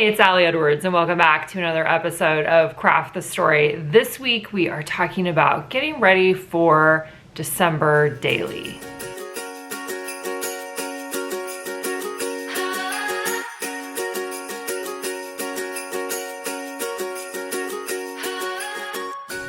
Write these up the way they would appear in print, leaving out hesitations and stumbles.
Hey, it's Allie Edwards and welcome back to another episode of Craft the Story. This week we are talking about getting ready for December daily.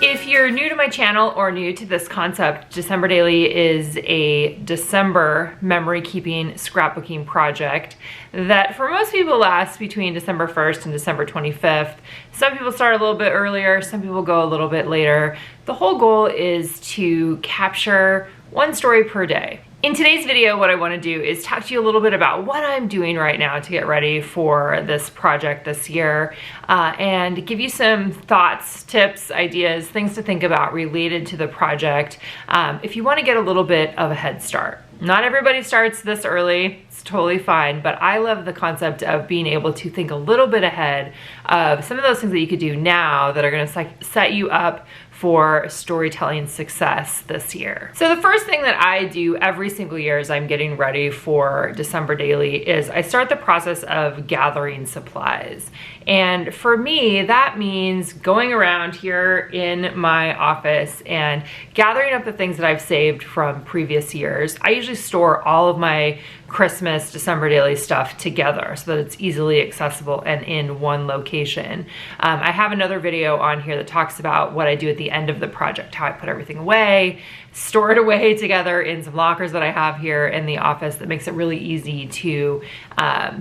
If you're new to my channel or new to this concept, December Daily is a December memory keeping scrapbooking project that for most people lasts between December 1st and December 25th. Some people start a little bit earlier, some people go a little bit later. The whole goal is to capture one story per day. In today's video, what I want to do is talk to you a little bit about what I'm doing right now to get ready for this project this year, and give you some thoughts, tips, ideas, things to think about related to the project if you want to get a little bit of a head start. Not everybody starts this early, it's totally fine, but I love the concept of being able to think a little bit ahead of some of those things that you could do now that are going to set you up for storytelling success this year. So the first thing that I do every single year as I'm getting ready for December Daily is I start the process of gathering supplies. And for me, that means going around here in my office and gathering up the things that I've saved from previous years. I usually store all of my Christmas December Daily stuff together so that it's easily accessible and in one location. I have another video on here that talks about what I do at the end of the project, how I put everything away, store it away together in some lockers that I have here in the office that makes it really easy to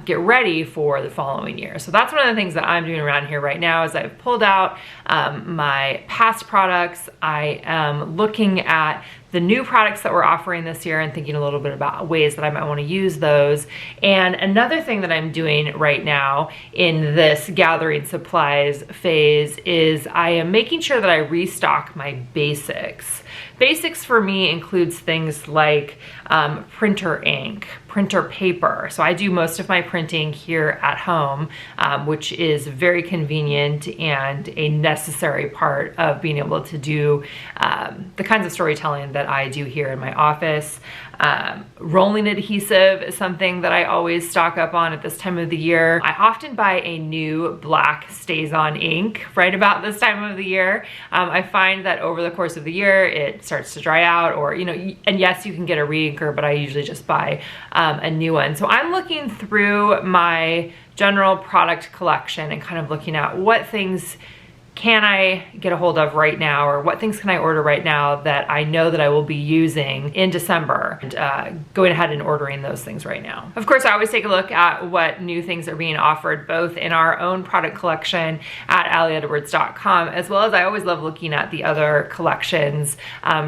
get ready for the following year. So that's one of the things that I'm doing around here right now is I've pulled out my past products. I am looking at the new products that we're offering this year and thinking a little bit about ways that I might want to use those. And another thing that I'm doing right now in this gathering supplies phase is I am making sure that I restock my basics. Basics for me includes things like printer ink, printer paper. So I do most of my printing here at home, which is very convenient and a necessary part of being able to do the kinds of storytelling that I do here in my office. Rolling adhesive is something that I always stock up on at this time of the year. I often buy a new black StazOn ink right about this time of the year. I find that over the course of the year, it starts to dry out or, and yes, you can get a re-inker, but I usually just buy a new one. So I'm looking through my general product collection and kind of looking at what things can I get a hold of right now, or what things can I order right now that I know that I will be using in December, and going ahead and ordering those things right now. Of course, I always take a look at what new things are being offered both in our own product collection at allieedwards.com, as well as I always love looking at the other collections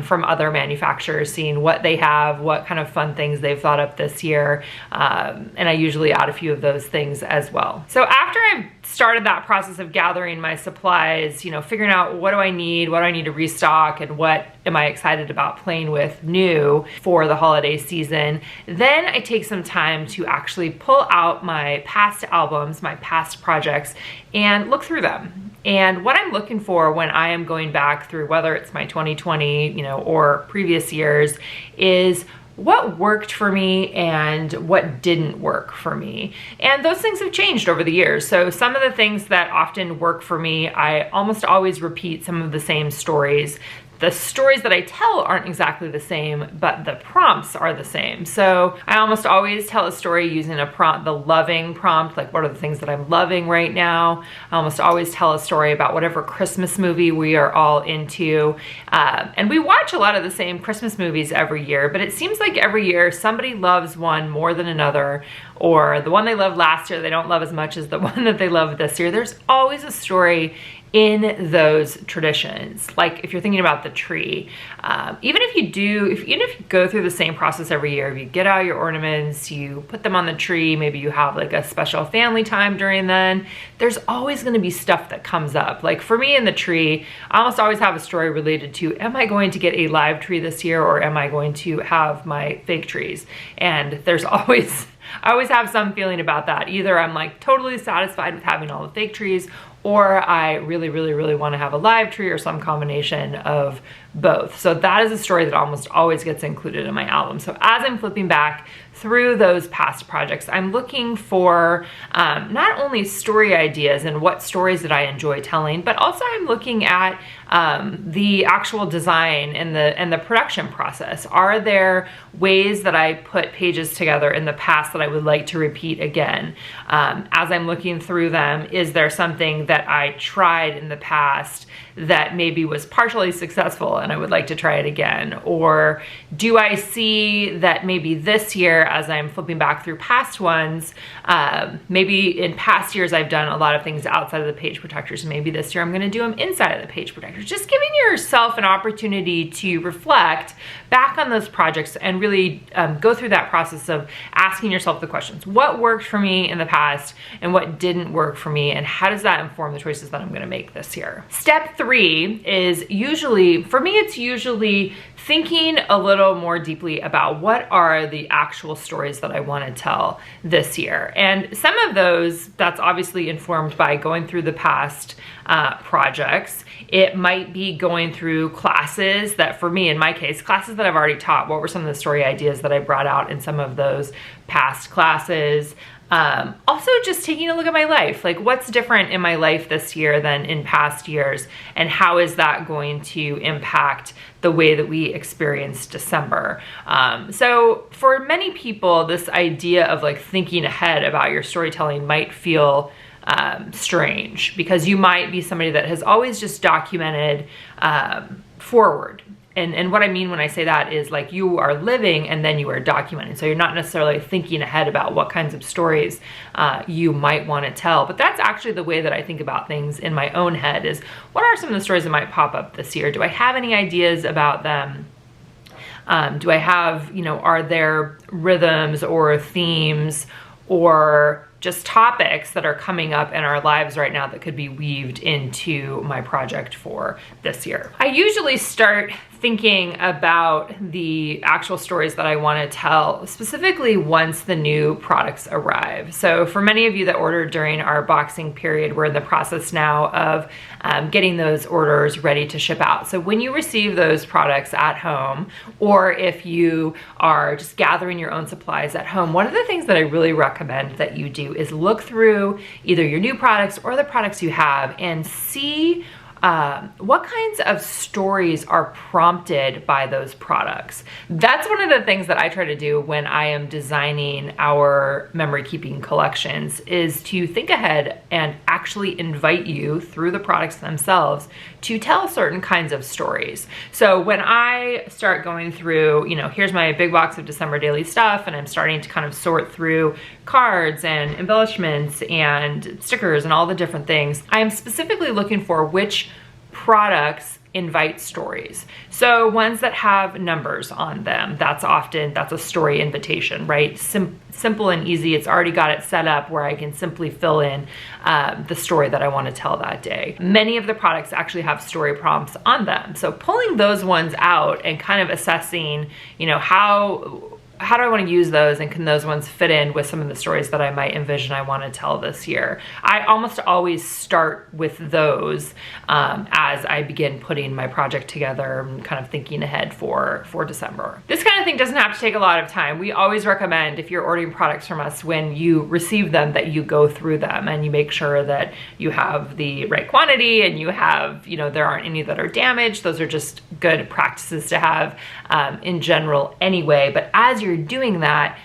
from other manufacturers, seeing what they have, what kind of fun things they've thought up this year, and I usually add a few of those things as well. So after I've started that process of gathering my supplies, figuring out what do I need to restock, and what am I excited about playing with new for the holiday season, then I take some time to actually pull out my past albums, my past projects, and look through them. And what I'm looking for when I am going back through, whether it's my 2020, or previous years, is what worked for me and what didn't work for me. And those things have changed over the years. So some of the things that often work for me, I almost always repeat some of the same stories. The stories that I tell aren't exactly the same, but the prompts are the same. So I almost always tell a story using a prompt, the loving prompt, like what are the things that I'm loving right now. I almost always tell a story about whatever Christmas movie we are all into. And we watch a lot of the same Christmas movies every year, but it seems like every year somebody loves one more than another, or the one they loved last year they don't love as much as the one that they love this year. There's always a story in those traditions. Like if you're thinking about the tree, even if you go through the same process every year, if you get out your ornaments, you put them on the tree, maybe you have like a special family time during then, there's always gonna be stuff that comes up. Like for me in the tree, I almost always have a story related to, am I going to get a live tree this year, or am I going to have my fake trees? And there's always, I always have some feeling about that. Either I'm like totally satisfied with having all the fake trees, or I really, really, really want to have a live tree or some combination of both. So that is a story that almost always gets included in my album. So as I'm flipping back through those past projects, I'm looking for not only story ideas and what stories that I enjoy telling, but also I'm looking at the actual design and the production process. Are there ways that I put pages together in the past that I would like to repeat again? As I'm looking through them, is there something that I tried in the past that maybe was partially successful and I would like to try it again? Or do I see that maybe this year, as I'm flipping back through past ones, maybe in past years I've done a lot of things outside of the page protectors. Maybe this year I'm gonna do them inside of the page protectors. Just giving yourself an opportunity to reflect back on those projects and really go through that process of asking yourself the questions. What worked for me in the past and what didn't work for me, and how does that inform the choices that I'm gonna make this year? Step 3 is usually, for me, it's usually thinking a little more deeply about what are the actual stories that I want to tell this year. And some of those, that's obviously informed by going through the past projects. It might be going through classes that, for me, in my case, classes that I've already taught. What were some of the story ideas that I brought out in some of those past classes? Also just taking a look at my life, like what's different in my life this year than in past years, and how is that going to impact the way that we experience December. So for many people, this idea of like thinking ahead about your storytelling might feel strange, because you might be somebody that has always just documented forward. And what I mean when I say that is like you are living and then you are documenting. So you're not necessarily thinking ahead about what kinds of stories you might want to tell. But that's actually the way that I think about things in my own head, is what are some of the stories that might pop up this year? Do I have any ideas about them? Do I have, are there rhythms or themes or just topics that are coming up in our lives right now that could be weaved into my project for this year? I usually start thinking about the actual stories that I want to tell, specifically once the new products arrive. So for many of you that ordered during our boxing period, we're in the process now of getting those orders ready to ship out. So when you receive those products at home, or if you are just gathering your own supplies at home, one of the things that I really recommend that you do is look through either your new products or the products you have and see what kinds of stories are prompted by those products. That's one of the things that I try to do when I am designing our memory keeping collections, is to think ahead and actually invite you through the products themselves to tell certain kinds of stories. So when I start going through, here's my big box of December daily stuff, and I'm starting to kind of sort through cards and embellishments and stickers and all the different things, I am specifically looking for which products invite stories. So ones that have numbers on them, that's a story invitation, right? Simple and easy. It's already got it set up where I can simply fill in the story that I want to tell that day. Many of the products actually have story prompts on them. So pulling those ones out and kind of assessing, how do I want to use those, and can those ones fit in with some of the stories that I might envision I want to tell this year? I almost always start with those as I begin putting my project together and kind of thinking ahead for December. This kind of thing doesn't have to take a lot of time. We always recommend, if you're ordering products from us, when you receive them, that you go through them and you make sure that you have the right quantity and you have, there aren't any that are damaged. Those are just good practices to have in general anyway. But as you're doing that,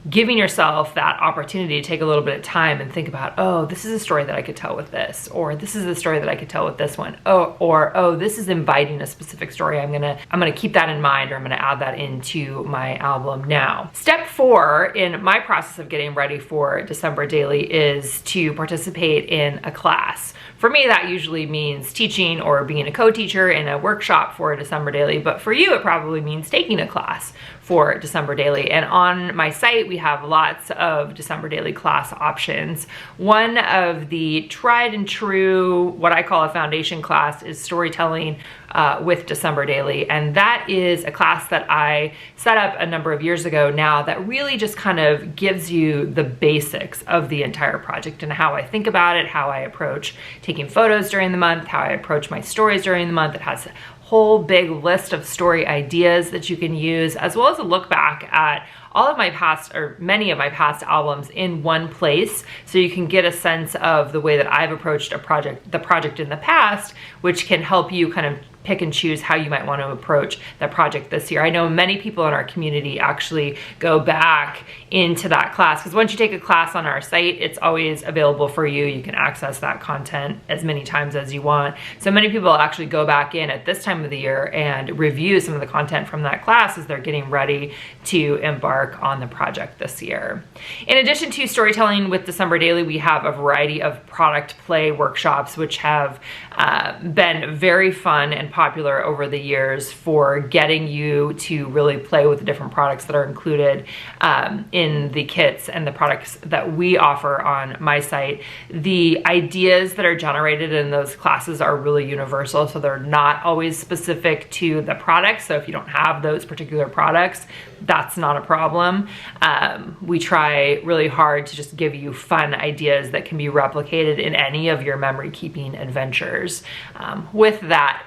giving yourself that opportunity to take a little bit of time and think about, oh, this is a story that I could tell with this, or this is a story that I could tell with this one, oh, this is inviting a specific story. I'm gonna keep that in mind, or I'm gonna add that into my album now. Step 4 in my process of getting ready for December Daily is to participate in a class. For me, that usually means teaching or being a co-teacher in a workshop for December Daily, but for you, it probably means taking a class for December Daily. And on my site, we have lots of December Daily class options. One of the tried and true, what I call a foundation class, is storytelling with December Daily. And that is a class that I set up a number of years ago now that really just kind of gives you the basics of the entire project and how I think about it, how I approach taking photos during the month, how I approach my stories during the month. It has a whole big list of story ideas that you can use, as well as a look back at all of my past, or many of my past albums in one place, so you can get a sense of the way that I've approached the project in the past, which can help you kind of pick and choose how you might want to approach that project this year. I know many people in our community actually go back into that class, because once you take a class on our site, it's always available for you. You can access that content as many times as you want. So many people actually go back in at this time of the year and review some of the content from that class as they're getting ready to embark on the project this year. In addition to storytelling with December Daily, we have a variety of product play workshops, which have been very fun and popular over the years for getting you to really play with the different products that are included in the kits and the products that we offer on my site. The ideas that are generated in those classes are really universal, so they're not always specific to the products. So if you don't have those particular products, that's not a problem. We try really hard to just give you fun ideas that can be replicated in any of your memory keeping adventures, with that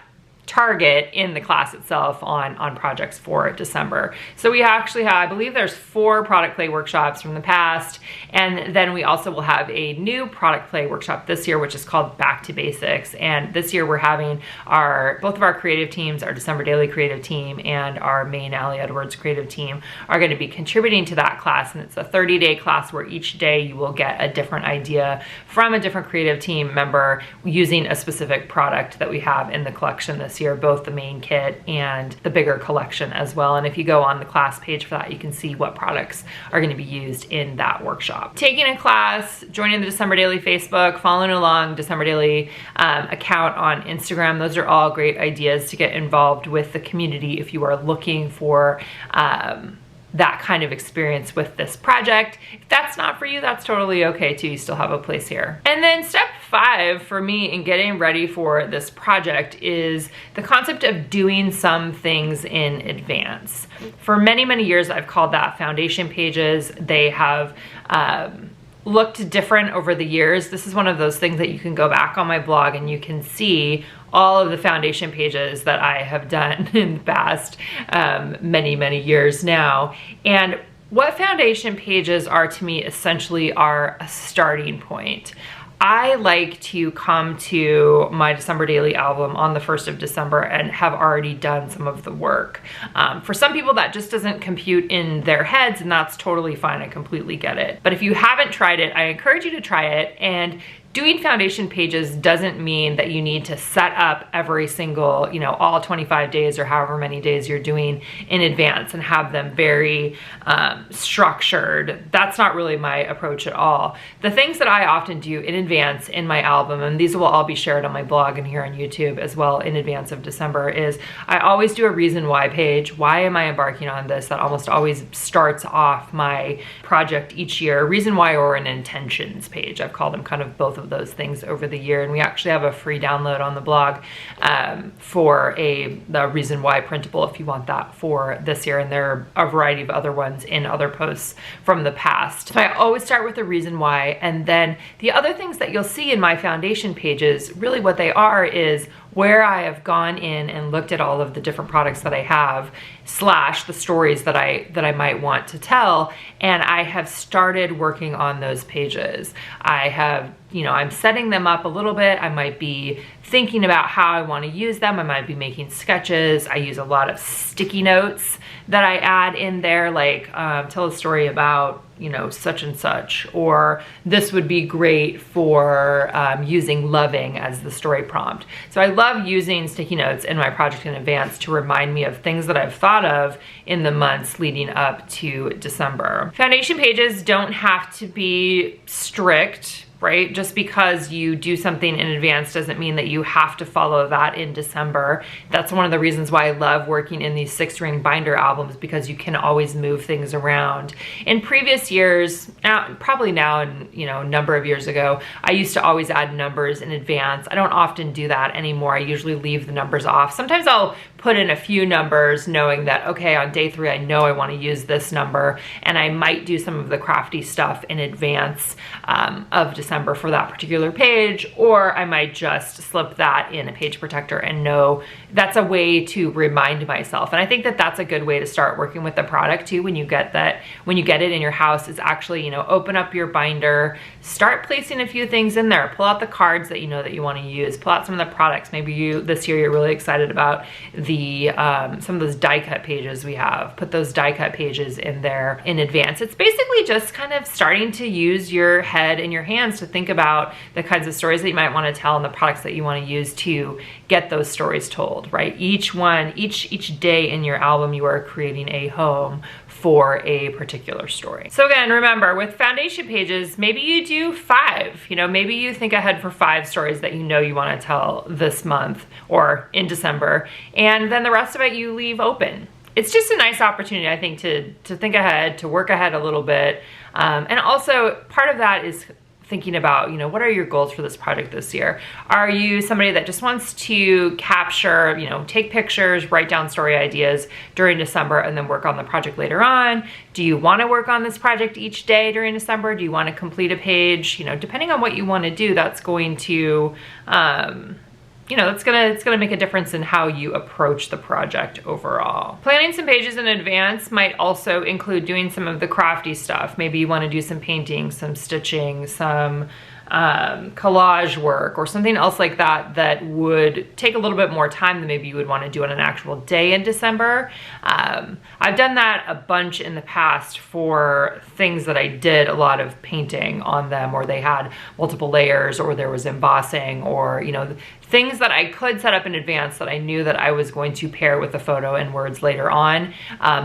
target in the class itself on projects for December. So we actually have, I believe there's 4 product play workshops from the past, and then we also will have a new product play workshop this year, which is called Back to Basics. And this year we're having both of our creative teams, our December Daily creative team and our main Allie Edwards creative team, are going to be contributing to that class. And it's a 30-day class where each day you will get a different idea from a different creative team member using a specific product that we have in the collection this year, both the main kit and the bigger collection as well. And if you go on the class page for that, you can see what products are going to be used in that workshop. Taking a class, joining the December Daily Facebook, following along December Daily account on Instagram, those are all great ideas to get involved with the community if you are looking for that kind of experience with this project. If that's not for you, that's totally okay too. You still have a place here. And then step 5 for me in getting ready for this project is the concept of doing some things in advance. For many, many years, I've called that foundation pages. They have looked different over the years. This is one of those things that you can go back on my blog and you can see all of the foundation pages that I have done in the past many, many years now. And what foundation pages are to me essentially are a starting point. I like to come to my December Daily album on the 1st of December and have already done some of the work. For some people that just doesn't compute in their heads, and that's totally fine. I completely get it. But if you haven't tried it, I encourage you to try it. And doing foundation pages doesn't mean that you need to set up every single, all 25 days or however many days you're doing in advance and have them very structured. That's not really my approach at all. The things that I often do in advance in my album, and these will all be shared on my blog and here on YouTube as well in advance of December, is I always do a reason why page. Why am I embarking on this? That almost always starts off my project each year. A reason why or an intentions page. I've called them kind of both of those things over the year, and we actually have a free download on the blog for the reason why printable if you want that for this year, and there are a variety of other ones in other posts from the past. So I always start with the reason why, and then the other things that you'll see in my foundation pages, really what they are is where I have gone in and looked at all of the different products that I have, / the stories that I might want to tell, and I have started working on those pages. I have, I'm setting them up a little bit. I might be thinking about how I want to use them. I might be making sketches. I use a lot of sticky notes that I add in there, like tell a story about such and such, or this would be great for using loving as the story prompt. So I love using sticky notes in my project in advance to remind me of things that I've thought of in the months leading up to December. Foundation pages don't have to be strict. right? Just because you do something in advance doesn't mean that you have to follow that in December. That's one of the reasons why I love working in these 6-ring binder albums, because you can always move things around. In previous years, probably now and a number of years ago, I used to always add numbers in advance. I don't often do that anymore. I usually leave the numbers off. Sometimes I'll put in a few numbers knowing that, okay, on day 3, I know I want to use this number, and I might do some of the crafty stuff in advance of December for that particular page, or I might just slip that in a page protector and know that's a way to remind myself. And I think that that's a good way to start working with the product too, when you get it in your house, is actually, open up your binder, start placing a few things in there, pull out the cards that you know that you want to use, pull out some of the products. Maybe this year you're really excited about some of those die cut pages we have. Put those die cut pages in there in advance. It's basically just kind of starting to use your head and your hands to think about the kinds of stories that you might want to tell and the products that you want to use to get those stories told, right? Each day in your album, you are creating a home for a particular story. So again, remember, with foundation pages, maybe you do 5. Maybe you think ahead for 5 stories that you want to tell this month or in December, and then the rest of it you leave open. It's just a nice opportunity, I think, to think ahead, to work ahead a little bit. And also, part of that is thinking about, what are your goals for this project this year? Are you somebody that just wants to capture, take pictures, write down story ideas during December and then work on the project later on? Do you want to work on this project each day during December? Do you want to complete a page? Depending on what you want to do, that's going to, it's gonna make a difference in how you approach the project overall. Planning some pages in advance might also include doing some of the crafty stuff. Maybe you want to do some painting, some stitching, some collage work, or something else like that that would take a little bit more time than maybe you would want to do on an actual day in December. I've done that a bunch in the past for things that I did a lot of painting on them, or they had multiple layers, or there was embossing, or things that I could set up in advance that I knew that I was going to pair with a photo and words later on.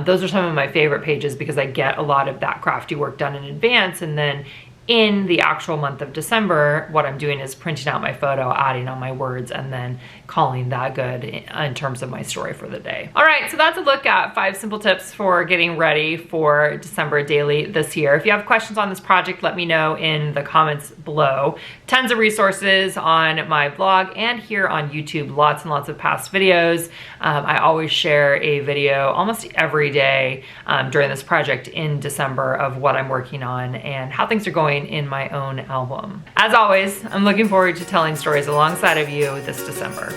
Those are some of my favorite pages because I get a lot of that crafty work done in advance, and then in the actual month of December, what I'm doing is printing out my photo, adding on my words, and then calling that good in terms of my story for the day. All right, so that's a look at 5 simple tips for getting ready for December daily this year. If you have questions on this project, let me know in the comments below. Tons of resources on my blog and here on YouTube, lots and lots of past videos. I always share a video almost every day during this project in December of what I'm working on and how things are going in my own album. As always, I'm looking forward to telling stories alongside of you this December.